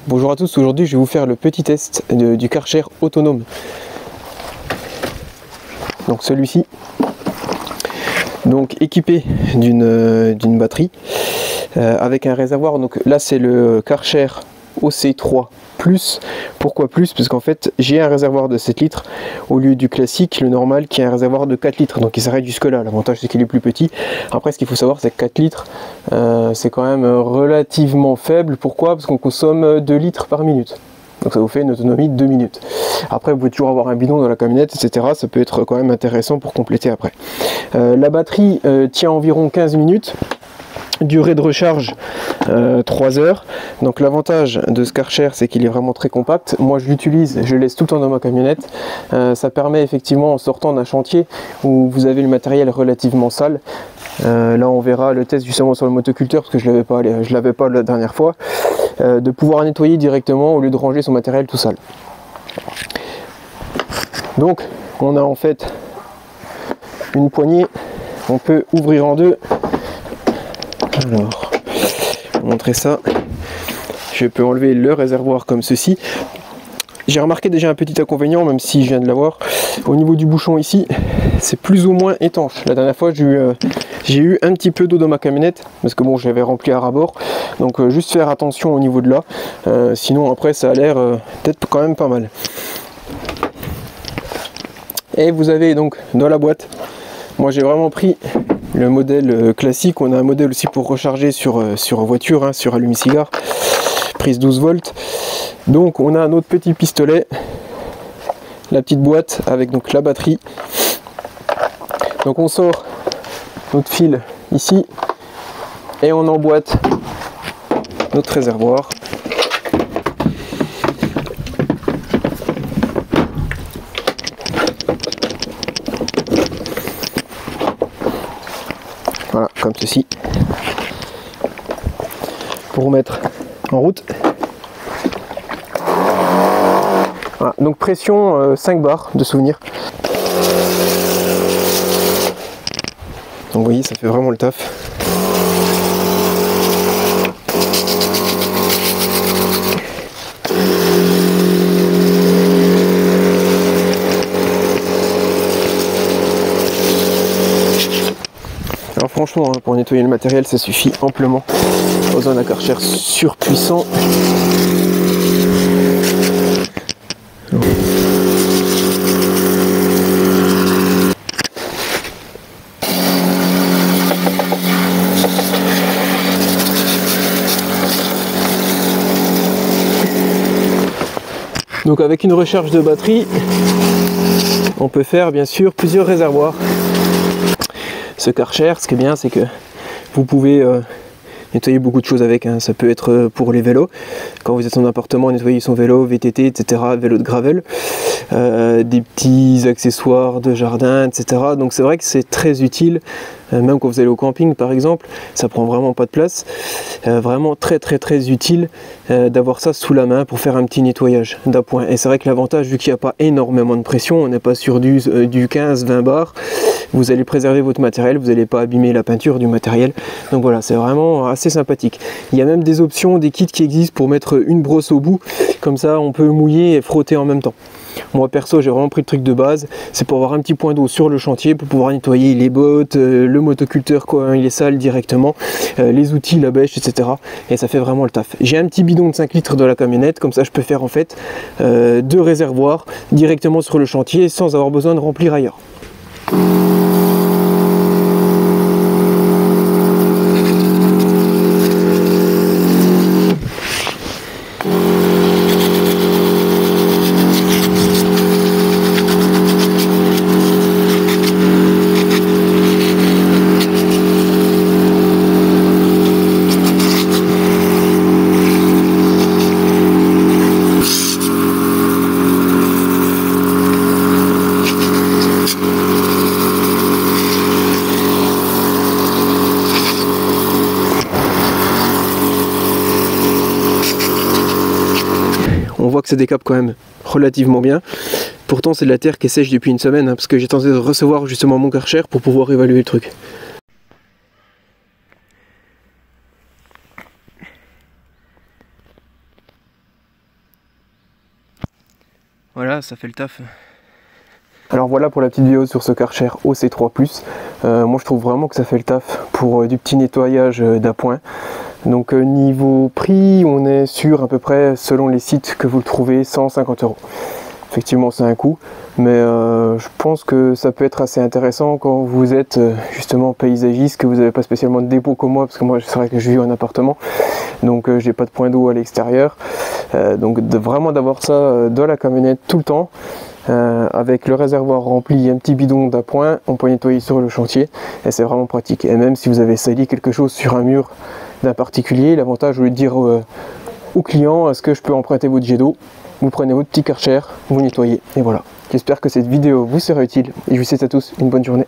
Bonjour à tous, aujourd'hui je vais vous faire le petit test du Karcher autonome. Donc celui-ci, donc équipé d'une batterie avec un réservoir. Donc là c'est le Karcher OC3 Plus. Pourquoi plus? Parce qu'en fait j'ai un réservoir de 7 litres au lieu du classique, le normal, qui est un réservoir de 4 litres. Donc il s'arrête jusque là. L'avantage c'est qu'il est plus petit. Après ce qu'il faut savoir c'est que 4 litres c'est quand même relativement faible. Pourquoi? Parce qu'on consomme 2 litres par minute. Donc ça vous fait une autonomie de 2 minutes. Après vous pouvez toujours avoir un bidon dans la camionnette, etc. Ça peut être quand même intéressant pour compléter après. La batterie tient environ 15 minutes. Durée de recharge 3 heures. Donc l'avantage de ce Karcher c'est qu'il est vraiment très compact. Moi je l'utilise, je le laisse tout le temps dans ma camionnette. Ça permet effectivement, en sortant d'un chantier où vous avez le matériel relativement sale, là on verra le test justement sur le motoculteur parce que je l'avais pas la dernière fois, de pouvoir nettoyer directement au lieu de ranger son matériel tout sale. Donc on a en fait une poignée, on peut ouvrir en deux. Alors, pour montrer ça, je peux enlever le réservoir comme ceci. J'ai remarqué déjà un petit inconvénient, même si je viens de l'avoir. Au niveau du bouchon ici, c'est plus ou moins étanche. La dernière fois, j'ai eu un petit peu d'eau dans ma camionnette, parce que bon, je l'avais rempli à ras-bord. Donc juste faire attention au niveau de là. Sinon après, ça a l'air d'être quand même pas mal. Et vous avez donc dans la boîte, moi j'ai vraiment pris le modèle classique. On a un modèle aussi pour recharger sur voiture, hein, sur allume-cigare, prise 12 volts. Donc on a un autre petit pistolet, la petite boîte avec donc la batterie. Donc on sort notre fil ici et on emboîte notre réservoir. Voilà, comme ceci, pour mettre en route. Voilà, donc pression 5 bars de souvenir. Donc vous voyez, ça fait vraiment le taf. Alors franchement, hein, pour nettoyer le matériel, ça suffit amplement. Pas besoin d'un Karcher surpuissant. Donc avec une recharge de batterie, on peut faire bien sûr plusieurs réservoirs. Ce Karcher, ce qui est bien, c'est que vous pouvez nettoyer beaucoup de choses avec, hein. Ça peut être pour les vélos, quand vous êtes en appartement, nettoyer son vélo, VTT, etc., vélo de gravel, des petits accessoires de jardin, etc. Donc c'est vrai que c'est très utile, même quand vous allez au camping par exemple, ça prend vraiment pas de place. Vraiment très utile d'avoir ça sous la main pour faire un petit nettoyage d'appoint. Et c'est vrai que l'avantage, vu qu'il n'y a pas énormément de pression, on n'est pas sur du 15-20 bars, vous allez préserver votre matériel, vous n'allez pas abîmer la peinture du matériel. Donc voilà, c'est vraiment assez sympathique. Il y a même des options, des kits qui existent pour mettre une brosse au bout, comme ça on peut mouiller et frotter en même temps. Moi perso, j'ai vraiment pris le truc de base, c'est pour avoir un petit point d'eau sur le chantier, pour pouvoir nettoyer les bottes, le motoculteur quand il est sale directement, les outils, la bêche, etc. Et ça fait vraiment le taf. J'ai un petit bidon de 5 litres dans la camionnette, comme ça je peux faire en fait 2 réservoirs directement sur le chantier sans avoir besoin de remplir ailleurs. On voit que ça décape quand même relativement bien. Pourtant c'est de la terre qui est sèche depuis une semaine, hein, parce que j'ai tenté de recevoir justement mon Karcher pour pouvoir évaluer le truc. Voilà, ça fait le taf. Alors voilà pour la petite vidéo sur ce Karcher OC3+. Moi je trouve vraiment que ça fait le taf pour du petit nettoyage d'appoint. Donc niveau prix, on est sur à peu près, selon les sites que vous le trouvez, 150 €. Effectivement c'est un coût, mais je pense que ça peut être assez intéressant quand vous êtes justement paysagiste, que vous n'avez pas spécialement de dépôt comme moi, parce que moi c'est vrai que je vis en appartement, donc j'ai pas de point d'eau à l'extérieur. Donc vraiment d'avoir ça dans la camionnette tout le temps, avec le réservoir rempli, un petit bidon d'appoint, on peut nettoyer sur le chantier et c'est vraiment pratique. Et même si vous avez sali quelque chose sur un mur d'un particulier, l'avantage, au lieu de dire au client est-ce que je peux emprunter votre jet d'eau, vous prenez votre petit Karcher, vous nettoyez et voilà. J'espère que cette vidéo vous sera utile et je vous souhaite à tous une bonne journée.